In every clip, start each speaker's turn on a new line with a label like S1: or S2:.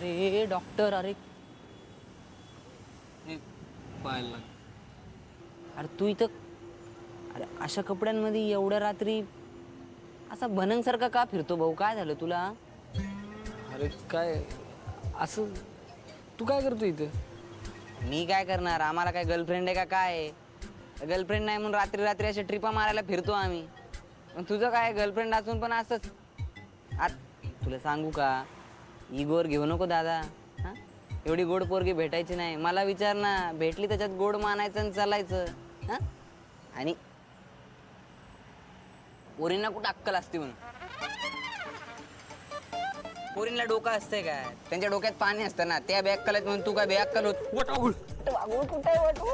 S1: अरे डॉक्टर, अरे
S2: पाहायला लाग.
S1: अरे तू इथं, अरे अशा कपड्यांमध्ये एवढ्या रात्री असा बनंगसारखा का फिरतो भाऊ? काय झालं तुला?
S2: अरे काय असं तू काय करतो इथे?
S1: मी काय करणार? आम्हाला काय गर्लफ्रेंड आहे का काय? गर्लफ्रेंड नाही म्हणून रात्री रात्री अशा ट्रिपा मारायला फिरतो आम्ही. मग तुझं काय, गर्लफ्रेंड असून पण असंच? तुला सांगू का, इगोवर घेऊ नको दादा. हां, एवढी गोड पोरगी भेटायची नाही. मला विचार ना, भेटली त्याच्यात गोड मानायचं आणि चालायचं. हां, आणि पोरींना कुठं अक्कल असते म्हणून? पोरींना डोकं असतंय काय? त्यांच्या डोक्यात पाणी असतं ना. त्या बेअक्कल आहेत म्हणून तू काय बेअक्कल होत?
S2: वाटागुळ
S1: वागूळ कुठे आहे वाटू?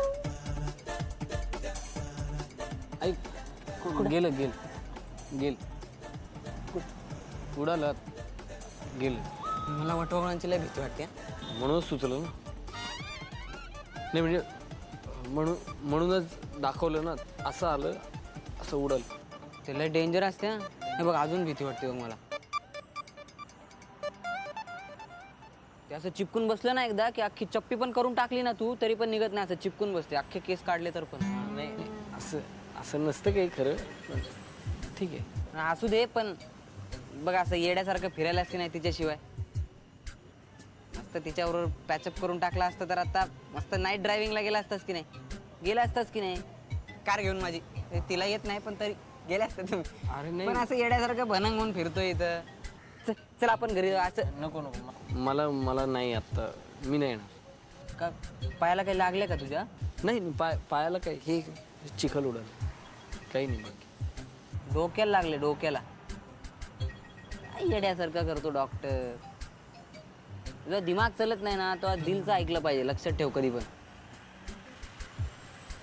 S2: ऐक, गेलं उडालं गेलं.
S1: मला वटवागळांची लय भीती वाटते.
S2: म्हणूनच सुचलं ना. नाही म्हणजे म्हणूनच दाखवलं ना, असं आलं असं उडल.
S1: ते लय डेंजर असते. हे बघ, अजून भीती वाटते बघ मला. ते असं चिपकून बसलं ना एकदा की अख्खी चप्पी पण करून टाकली ना तू, तरी पण निघत नाही. असं चिपकून बसते, अख्खे केस काढले तर पण.
S2: नाही असं नसतं काही खरं, पण ठीक आहे.
S1: असू दे, पण बघ असं येड्यासारखं फिरायला असते नाही तिच्याशिवाय. मस्त तिच्याबरोबर पॅचअप करून टाकला असतं तर आता मस्त नाईट ड्रायव्हिंगला गेला असतास की नाही? गेला असतास की नाही? कार घेऊन माझी. तिला येत नाही पण तरी गेले असतं तुम्ही.
S2: अरे नाही,
S1: पण असं येड्यासारखं भनंग म्हणून फिरतोय इथं. चल आपण घरी जाऊ. असं
S2: नको मला नाही आत्ता, मी नाही येणार.
S1: का, पायाला काही लागले का तुझ्या?
S2: नाही पायाला काय, हे चिखल उडल, काही नाही बाकी.
S1: डोक्याला लागले, डोक्याला. काय येड्यासारखा करतो डॉक्टर. तुझा दिमाग चलत नाही ना, तो दिलचं ऐकलं पाहिजे. लक्षात ठेव कधी पण.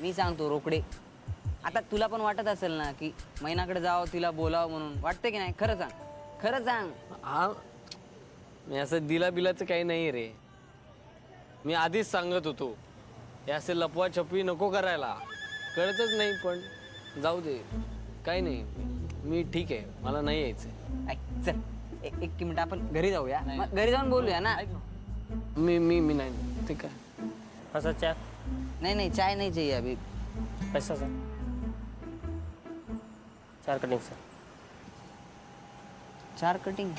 S1: मी सांगतो रोकडे. आता तुला पण वाटत असेल ना की मैनाकडे जावं, तिला बोलावं म्हणून. वाटतं की नाही? खरं सांग, खरं सांग.
S2: हा, मी असं दिला बिलाचं काही नाही रे. मी आधीच सांगत होतो, हे असे लपवा छपवी नको करायला. कळतच नाही, पण जाऊ दे, काही नाही. मी ठीक आहे, मला नाही यायचं.
S1: ऐक, चल एक मिनिट आपण घरी जाऊया. मग घरी जाऊन बोलूया ना.
S2: मी नाही, ते काय
S3: असा चहा
S1: नाही चाय नाही चाहिए अभी.
S3: पैसा sir 4 cutting sir.
S1: 4 cutting.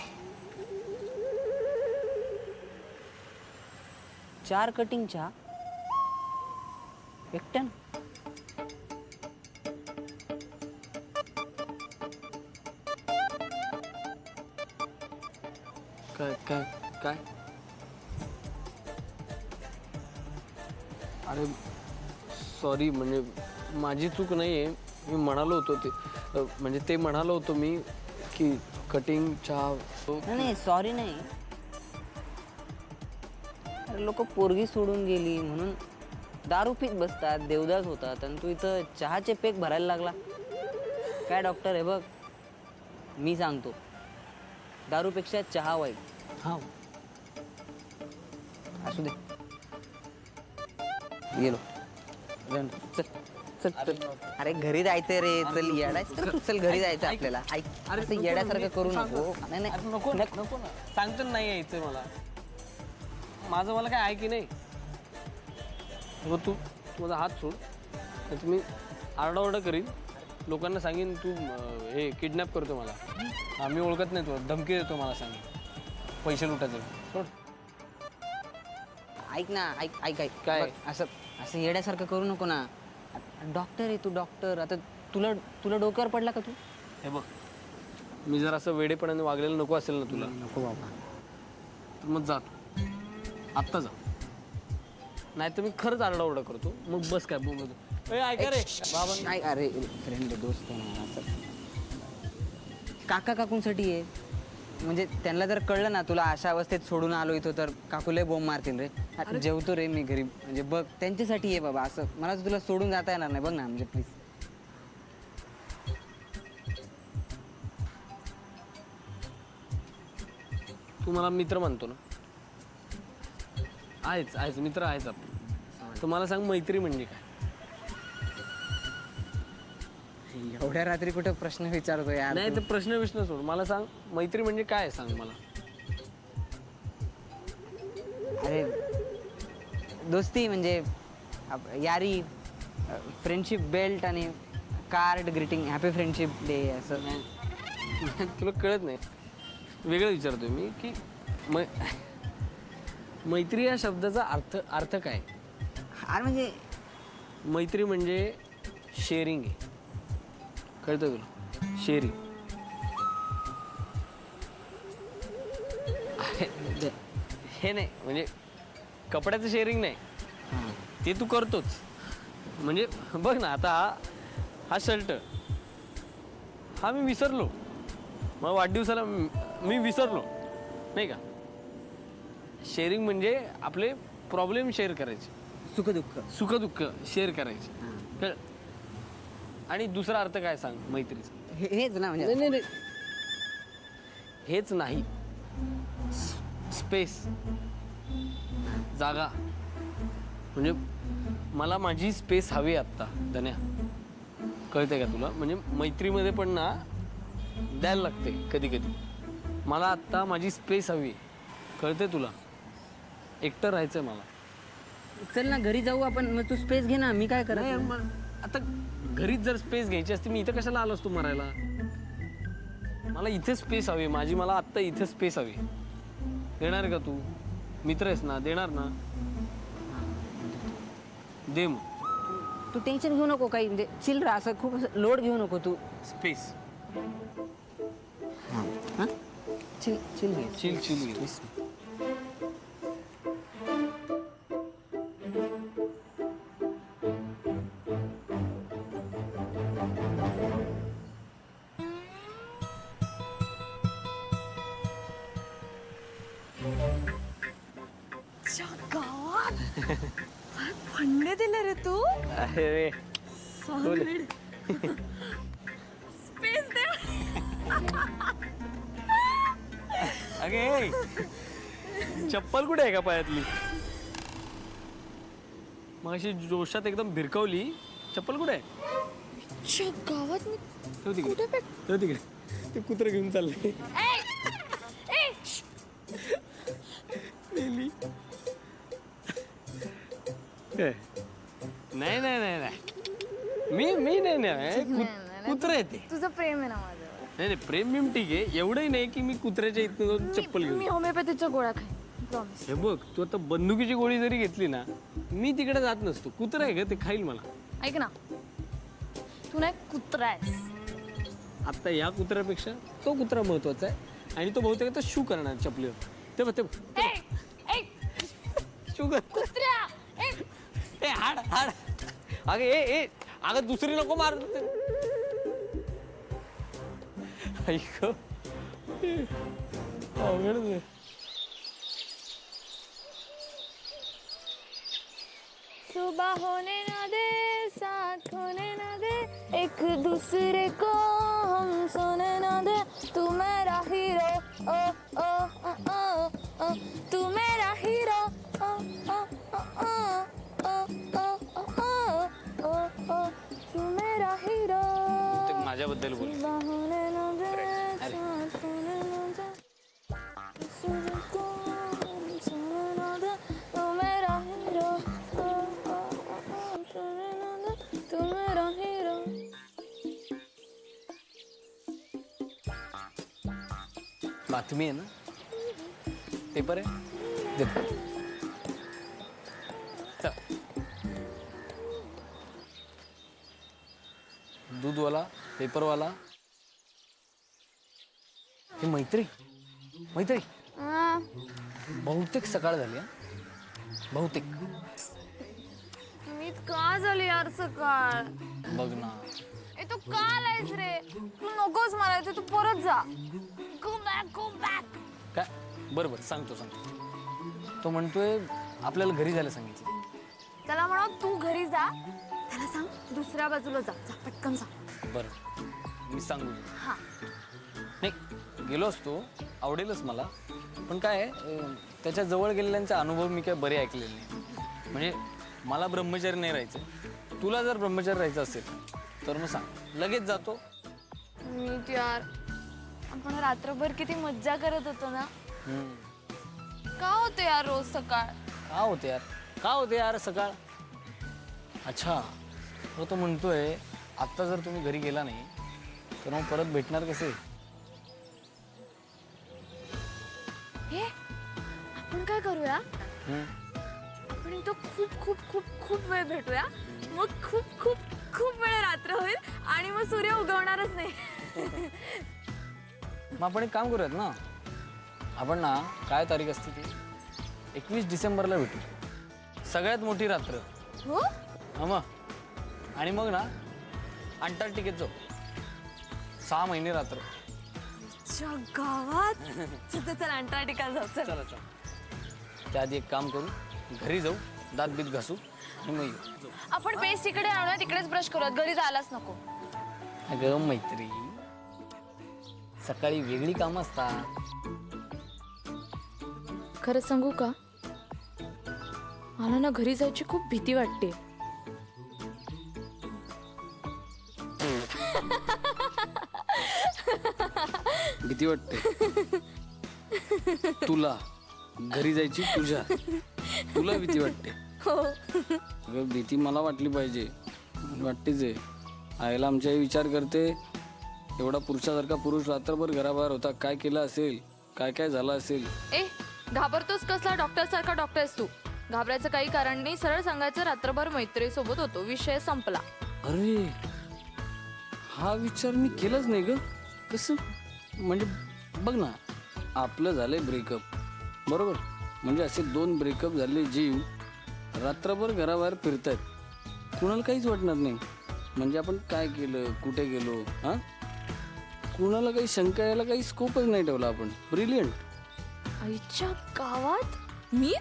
S1: 4 cutting चहा एकट्यान?
S2: काय अरे सॉरी, म्हणजे माझी चूक नाही आहे. मी म्हणालो होतो ते, म्हणजे ते म्हणालो होतो मी की कटिंग चहा.
S1: नाही सॉरी नाही. अरे लोक पोरगी सोडून गेली म्हणून दारू पीत बसतात, देवदास होतात, आणि तू इथं चहाचे पेक भरायला लागला. काय डॉक्टर, हे बघ मी सांगतो, दारूपेक्षा चहा वाईट.
S2: हां,
S1: असू दे, गेलो. चल चल चल. अरे घरी जायचंय रे. चल येडायचं, चल घरी जायचं आपल्याला. ऐक, अरे येड्यासारखं करू नको. नाही
S2: नको ना, सांगतो नाही यायचं मला. माझं मला काय आहे की नाही. तू माझा हात सोड, नाही तुम्ही आरडाओरडा करीन. लोकांना सांगेन तू हे किडनॅप करतो मला. मी ओळखत नाही, तू धमकी देतो मला, सांगेन पैसे लुटायचं. सोड.
S1: ऐक ना, ऐक
S2: काय?
S1: बघ, असं येड्यासारखं करू नको ना. डॉक्टर आहे तू, डॉक्टर. आता तुला डोक्यावर पडला का तू?
S2: हे बघ, मी जर असं वेडेपणाने वागलेलं नको असेल ना तुला,
S1: नको बाबा.
S2: तर मग जा तू, आत्ता जा. नाही तर मी खरंच आरडाओरडा करतो. मग बस काय बोलतो. ऐका रे बाबा.
S1: नाही, अरे फ्रेंड दोस्त आहे ना. असं काका काकूंसाठी आहे. म्हणजे त्यांना जर कळलं ना तुला अशा अवस्थेत सोडून आलो इथं, तर काकू लय बोंब मारतील रे. जेवतो रे मी घरी. म्हणजे बघ, त्यांच्यासाठी आहे बाबा. असं मला तुला सोडून जाता येणार नाही. बघ ना, म्हणजे प्लीज.
S2: तू मला मित्र म्हणतो ना. आहेच मित्र आहेच आपण. तर मला सांग, मैत्री म्हणजे काय?
S1: एवढ्या रात्री कुठे प्रश्न विचारतो यार?
S2: नाही तर प्रश्न सोड. मला सांग, मैत्री म्हणजे काय? सांग मला.
S1: अरे दोस्ती म्हणजे यारी, फ्रेंडशिप बेल्ट आणि card greeting, happy friendship day असं.
S2: तुला कळत नाही. वेगळं विचारतोय मी की मैत्री या शब्दाचा अर्थ काय?
S1: अरे म्हणजे
S2: मैत्री म्हणजे शेअरिंग आहे. कळतं तुला? शेअरिंग. हे नाही म्हणजे कपड्याचं शेअरिंग नाही, ते तू करतोच. म्हणजे बघ ना, आता हा शर्ट हा मी विसरलो, मग वाढदिवसाला मी विसरलो नाही का. शेअरिंग म्हणजे आपले प्रॉब्लेम शेअर करायचे, सुखदुःख शेअर करायचे. कळ? आणि दुसरा अर्थ काय सांग मैत्रीचा?
S1: हेच ना म्हणजे.
S2: नाही, हेच नाही. स्पेस, जागा. म्हणजे मला माझी स्पेस हवी आत्ता धन्या. कळते का तुला? म्हणजे मैत्रीमध्ये पण ना द्यायला लागते कधी कधी. मला आत्ता माझी स्पेस हवी. कळते तुला? एकटं राहायचंय मला.
S1: चल ना घरी जाऊ आपण, मग तू स्पेस घे ना, मी काय करत
S2: नाही,
S1: नाही.
S2: मग आता घरीच जर स्पेस घ्यायची असते, मी इथं कशाला आलो असतो मरायला? मला इथे स्पेस हवी माझी. मला आत्ता इथे स्पेस हवी. देणार का तू? मित्र आहेस ना, देणार ना? दे मग
S1: तू टेन्शन घेऊ नको काही, म्हणजे चिल राहा, असं खूप लोड घेऊ नको तू.
S2: स्पेस.
S1: हां चिल चिल घे.
S2: चिल घे.
S4: फंडे दिले रे तू.
S2: अरे
S4: स्पेस दे.
S2: अगे चप्पल कुठे आहे का पायातली? मग अशी जोशात एकदम भिरकवली. चप्पल कुठे आहे?
S4: गावात मी
S2: ठेव तिकडे.
S4: कुठे पे-
S2: ठेव तिकडे. ते कुत्रं घेऊन चालले. नेली. नाही नाही नाही नाही, मी नाही. कुत्र आहे ते.
S4: तुझं प्रेम आहे ना माझ्यावर.
S2: नाही प्रेम बिम ठीक आहे. एवढंही नाही की मी कुत्र्याच्या इथं जाऊन चप्पल घेऊन.
S4: मी होमिओपॅथीच्या गोळ्या खाईन, प्रॉमिस.
S2: हे बघ, तू आता बंदुकीची गोळी जरी घेतली ना, मी तिकडे जात नसतो. कुत्रा आहे का ते खाईल मला.
S4: ऐक ना, तू नाही कुत्रा आहेस.
S2: आता या कुत्र्यापेक्षा तो कुत्रा महत्वाचा आहे. आणि तो बहुतेक आता शू करणार चपलीवर. ते बघ शू कर.
S4: कुत्र्या
S2: ए हाड हाड. अगं ए अगं दुसरी नको मार. ऐक अवघड आहे.
S4: सुबह होने ना दे, साथ होने ना दे, एक दूसरे को हम सोने ना दे. तू मेरा हीरो, ओ ओ ओ ओ ओ, तू मेरा हीरो, ओ ओ ओ ओ ओ ओ ओ ओ ओ, तू मेरा हीरो.
S2: ते माझ्याबद्दल बोल.
S4: सुबह होने ना दे, साथ होने ना दे, दूसरे को हम सोने ना दे, तू मेरा हीरो, ओ ओ ओ, सोने ना दे, तू मेरा हीरो.
S2: बातमी आहे ना, पेपर आहे. दे. चल. दूधवाला, पेपरवाला. हे मैत्री बहुतेक सकाळ झाली हा. बहुतेक.
S4: मी का झाली यार सकाळ.
S2: बघ ना.
S4: ए तू का आलायस रे. तू नकोस मला इथे, तू परत जा. Go back.
S2: काय? बरोबर सांगतो. तो म्हणतोय आपल्याला घरी जायला सांगितलं.
S4: त्याला म्हणा तू घरी जा. त्याला सांग दुसऱ्या बाजूला जा. पटकन सांग.
S2: बरं मी सांगू.
S4: हा.
S2: नाही गेलो असतो, आवडेलच मला. पण काय त्याच्या जवळ गेलेल्यांचा अनुभव मी काय बरे ऐकलेले नाही. म्हणजे मला ब्रह्मचारी नाही राहायचं. तुला जर ब्रह्मचारी राहायचं असेल तर मग सांग, लगेच जातो.
S4: मी यार आपण रात्रभर किती मज्जा करत होतो ना. का होते यार रोज सकाळ?
S2: का होते यार सकाळ? अच्छा, तो म्हणतोय आत्ता जर तुम्ही घरी गेला नाही तर मग परत भेटणार कसे?
S4: हे आपण काय करूया? आपण तो खूप खूप खूप खूप वेळ भेटूया, मग खूप खूप खूप वेळ रात्र होईल आणि मग सूर्य उगवणारच नाही.
S2: मग आपण एक काम करूयात ना, आपण ना काय तारीख असते ती 21 डिसेंबरला भेटू. सगळ्यात मोठी रात्र.
S4: हो
S2: हा मग. आणि मग ना अंटार्क्टिकेत जाऊ. 6 महिने रात्र.
S4: च्या गावात. चल चल अंटार्क्टिका जाऊ चल.
S2: चला चला. त्याआधी एक काम करू, घरी जाऊ, दात बीत घासू आणि मग येऊ.
S4: आपण पेस्ट तिकडे आणूया, तिकडेच ब्रश करूयात, घरी जायलाच नको.
S2: अगं मैत्री, सकाळी वेगळी कामं असतात.
S4: खरं सांगू का, मला ना घरी जायची खूप भीती वाटते.
S2: भीती वाटते तुला? घरी जायची तुला भीती वाटते?
S4: हो.
S2: अगं भीती मला वाटली पाहिजे, वाटतेच आहे. आईला आमच्या विचार करते, एवढा पुरुषासारखा पुरुष रात्रभर घराबाहेर होता, काय केलं असेल, काय काय झालं असेल.
S4: ए घाबरतोस कसला? डॉक्टर सारखा डॉक्टर आहेस तू. घाबरायचं काही कारण नाही, सरळ सांगायचं रात्रभर मैत्रीसोबत होतो, विषय संपला.
S2: अरे हा विचार मी केलाच नाही ग. कसं म्हणजे बघ ना, आपलं झालंय ब्रेकअप, बरोबर? म्हणजे असे 2 ब्रेकअप झाले जीव रात्रभर घराबाहेर फिरतायत, कुणाला काहीच वाटणार नाही. म्हणजे आपण काय केलं, कुठे गेलो, हा? कुणाला काही शंका यायला काही स्कोपच नाही ठेवला आपण. ब्रिलियंट.
S4: आईच्या गावात मी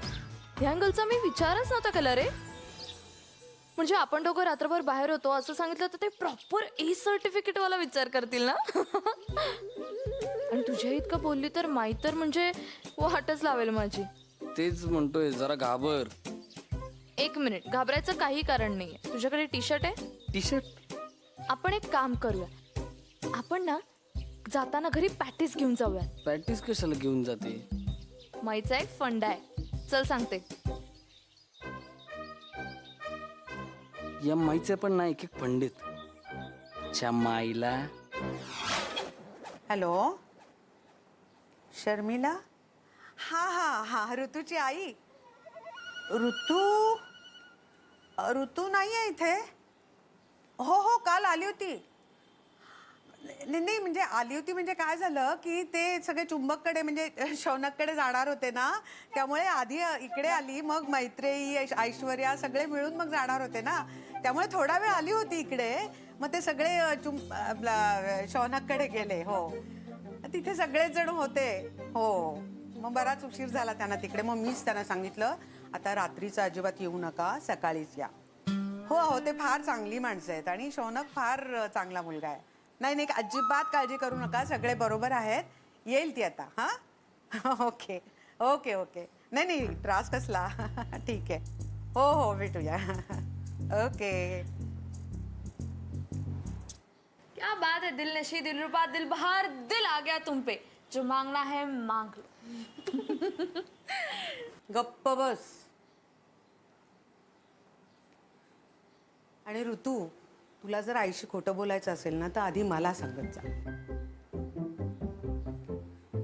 S4: ह्या अँगलचा मी विचारच नव्हता केला रे. म्हणजे आपण दोघं रात्रभर बाहेर होतो असं सांगितलं तर ते प्रॉपर ए सर्टिफिकेट वाला विचार करतील ना. आणि तुझ्या इतकं बोलली तर माई तर म्हणजे वाटच लावेल माझी.
S2: तेच म्हणतोय, जरा घाबर.
S4: 1 मिनिट, घाबरायचं काही कारण नाहीये. तुझ्याकडे टी शर्ट आहे?
S2: T shirt?
S4: आपण एक काम करूया, आपण ना जाताना घरी पॅटीस घेऊन जाऊया.
S2: पॅटीस कशाला घेऊन जाते?
S4: माईचा एक फंड आहे, चल सांगते.
S2: या माईचे पण ना एक पंडित. च्या माईला.
S5: हॅलो शर्मिला? हा हा हा, ऋतूची आई. ऋतू नाही आहे इथे. हो हो, काल आली होती. नाही म्हणजे आली होती म्हणजे काय झालं की ते सगळे चुंबककडे म्हणजे शौनककडे जाणार होते ना, त्यामुळे आधी इकडे आली, मग मैत्रेयी ऐश्वर्या सगळे मिळून मग जाणार होते ना, त्यामुळे थोडा वेळ आली होती इकडे. मग ते सगळे शौनककडे गेले. हो, तिथे सगळेच जण होते. हो, मग बराच उशीर झाला त्यांना तिकडे. मग मीच त्यांना सांगितलं आता रात्रीचं अजिबात येऊ नका, सकाळीच या. हो हो, ते फार चांगली माणसं आहेत आणि शौनक फार चांगला मुलगा आहे. नाही नाही, अजिबात काळजी करू नका, सगळे बरोबर आहेत, येईल ती आता. हां ओके ओके ओके. नाही नाही, त्रास कसला. ठीक आहे. हो हो, भेटूया. ओके.
S4: क्या बात है, दिल नशी दिल रुबा दिल बहार दिल आ गया तुम पे, जो मांगना है मांग लो.
S5: गप्प बस. आणि ऋतू, तुला जर आईशी खोटं बोलायचं असेल ना तर आधी मला सांगत जा,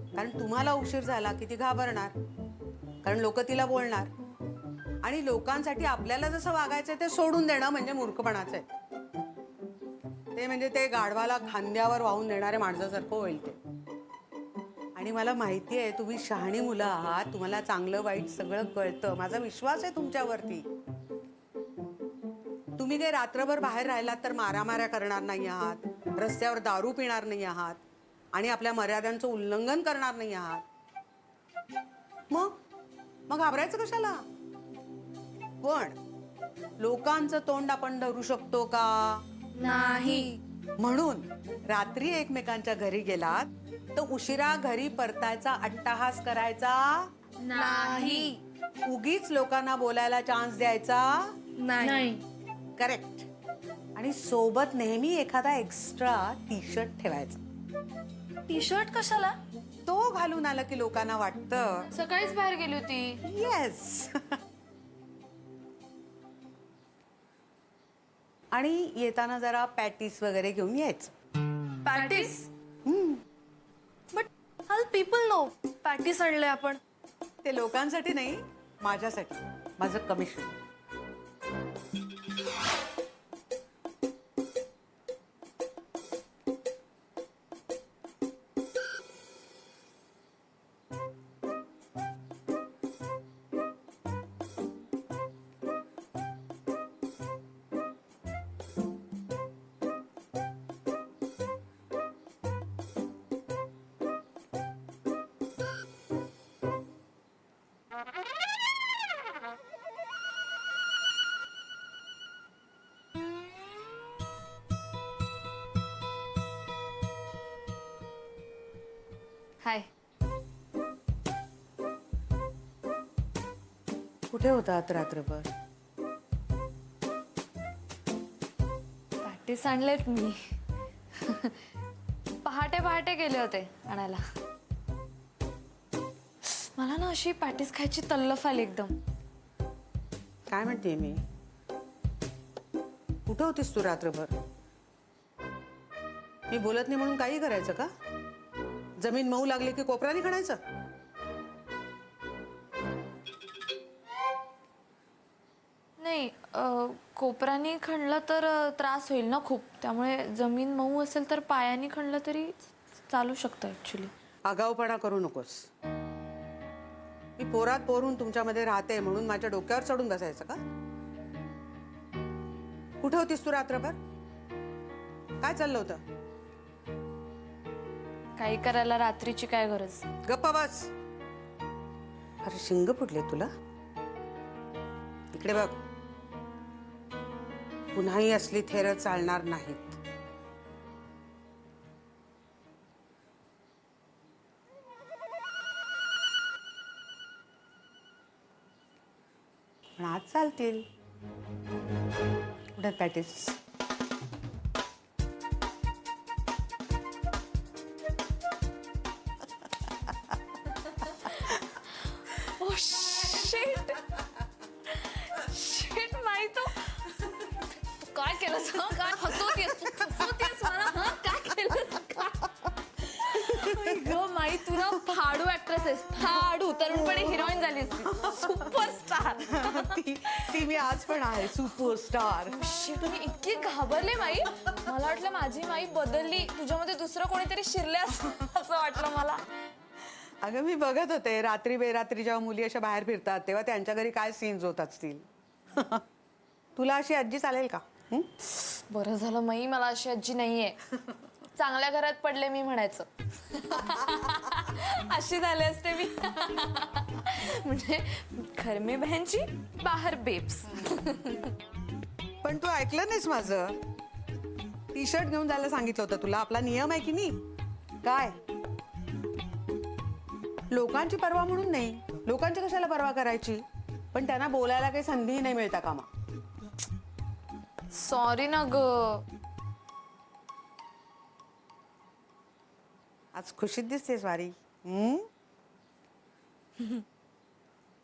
S5: कारण तुम्हाला उशीर झाला की ती घाबरणार, कारण लोक तिला बोलणार. आणि लोकांसाठी आपल्याला जसं वागायचंय ते सोडून देणं म्हणजे मूर्खपणाचं आहे. ते म्हणजे ते गाढवाला खांद्यावर वाहून देणाऱ्या माणसासारखं होईल ते. आणि मला माहिती आहे तुम्ही शहाणी मुलं आहात, तुम्हाला चांगलं वाईट सगळं कळतं, माझा विश्वास आहे तुमच्यावरती. तुम्ही काही रात्रभर बाहेर राहिलात तर मारामाऱ्या करणार नाही आहात, रस्त्यावर दारू पिणार नाही आहात आणि आपल्या मर्यादांचं उल्लंघन करणार नाही आहात. मग घाबरायचं कशाला? पण लोकांचं तोंड आपण धरू शकतो का?
S4: नाही.
S5: म्हणून रात्री एकमेकांच्या घरी गेलात तर उशिरा घरी परतायचा अट्टाहास करायचा
S4: नाही.
S5: उगीच लोकांना बोलायला चान्स द्यायचा
S4: नाही.
S5: करेक्ट. आणि सोबत नेहमी एखादा एक्स्ट्रा टी शर्ट ठेवायचा.
S4: टी शर्ट कशाला?
S5: तो तो घालून आला की लोकांना वाटतं
S4: सकाळीच बाहेर गेली होती.
S5: येस. आणि येताना जरा पॅटीस वगैरे घेऊन यायचं.
S4: पॅटीस. बट हाल पीपल नो पॅटीस आणले आपण.
S5: ते लोकांसाठी नाही, माझ्यासाठी, माझं कमिशन.
S4: हाय.
S5: कुठे होतात रात्रभर?
S4: पॅटीस आणलेत मी. पहाटे पहाटे गेले होते आणायला. मला ना अशी पॅटीस खायची तल्लफ आली एकदम.
S5: काय म्हणते मी? कुठं होतीस तू रात्रभर? मी बोलत नाही म्हणून काही करायचं का? जमीन मऊ लागली की कोपराने खणायचं?
S4: नाही, कोपरानी खणलं तर त्रास होईल ना खूप. त्यामुळे जमीन मऊ असेल तर पायानी खणलं तरी चालू शकतं ऍक्च्युली.
S5: आगाऊपणा करू नकोस. मी पोरात पोरून तुमच्यामध्ये राहते म्हणून माझ्या डोक्यावर चढून बसायचं का? कुठे होतीस तू रात्रभर? काय चाललं होतं?
S4: काही करायला रात्रीची काय गरज.
S5: गप्पा बस. अरे शिंग फुटले तुला? इकडे बघ. पुन्हाही असली थेरं चालणार नाहीत. पण आज चालतील. कुठे पॅटीस?
S4: Oh shit! Shit, माई तू काय केलंस? काय फसवतेस मला? काय केलंस? ग माई तू ना फाडू ऍक्ट्रेस आहेस. फाडू. तरुणपणे हिरोईन झाली सुपरस्टार.
S5: ती मी आज पण आहे सुपरस्टार.
S4: तुम्ही इतकी घाबरले माई. मला वाटलं माझी माई बदलली, तुझ्यामध्ये दुसरं कोणीतरी शिरले असं वाटलं मला.
S5: अगं मी बघत होते रात्री बेरात्री जेव्हा मुली अशा बाहेर फिरतात तेव्हा त्यांच्या घरी काय सीन्स होत असतील. तुला अशी आजी चालेल का?
S4: बरं झालं माई मला अशी आजी नाहीये. चांगल्या घरात पडले मी म्हणायचं. अशी झाले असते मी. म्हणजे घर में बहनची बाहेर बेब्स.
S5: पण तू ऐकलं नाहीस माझं. टी शर्ट घेऊन जायला सांगितलं होतं तुला. आपला नियम आहे की नाही? काय लोकांची पर्वा म्हणून नाही. लोकांची कशाला पर्वा करायची? पण त्यांना बोलायला काही संधी नाही मिळता कामा.
S4: सॉरी ना ग.
S5: आज खुशीत दिसतेस वारी.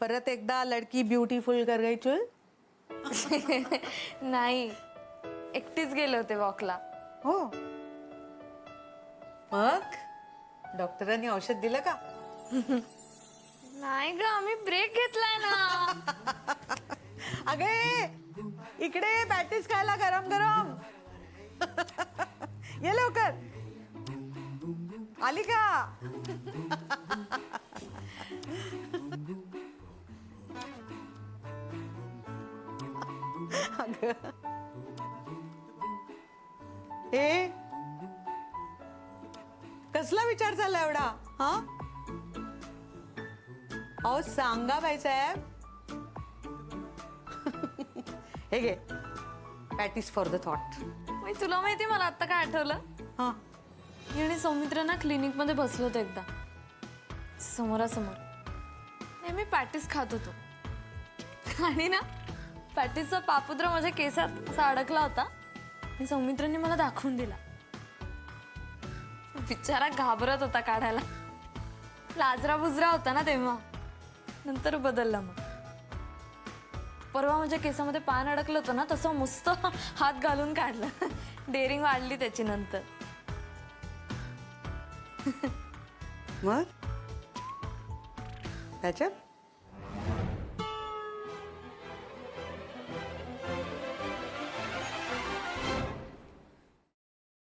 S5: परत एकदा लडकी ब्युटिफुल कर गई चुल.
S4: नाही, एकटीच गेले होते वॉकला.
S5: हो. मग डॉक्टरांनी औषध दिलं का?
S4: नाही ग, आम्ही ब्रेक घेतलाय ना.
S5: अगे इकडे पॅटीस खायला गरम गरम. ये लवकर. आली का? ए कसला विचार झाला एवढा? हा अहो सांगा बाई साहेब. हे घे पॅटीस फॉर द थॉट.
S4: तुला माहिती मला आता काय आठवलं?
S5: हा
S4: मी आणि सौमित्र ना क्लिनिक मध्ये बसलो होतो एकदा समोरासमोर. नेहमी पॅटीस खात होतो आणि ना पॅटीसचा पापुद्रा माझ्या केसात असा अडकला होता आणि सौमित्रांनी मला दाखवून दिला. बिचारा घाबरत होता काढायला. लाजरा बुजरा होता ना तेव्हा, नंतर बदलला मग. परवा माझ्या केसामध्ये पान अडकलं होतं ना, तसं मस्त हात घालून काढलं. डेअरिंग वाढली त्याची नंतर.
S5: मग त्याच्यात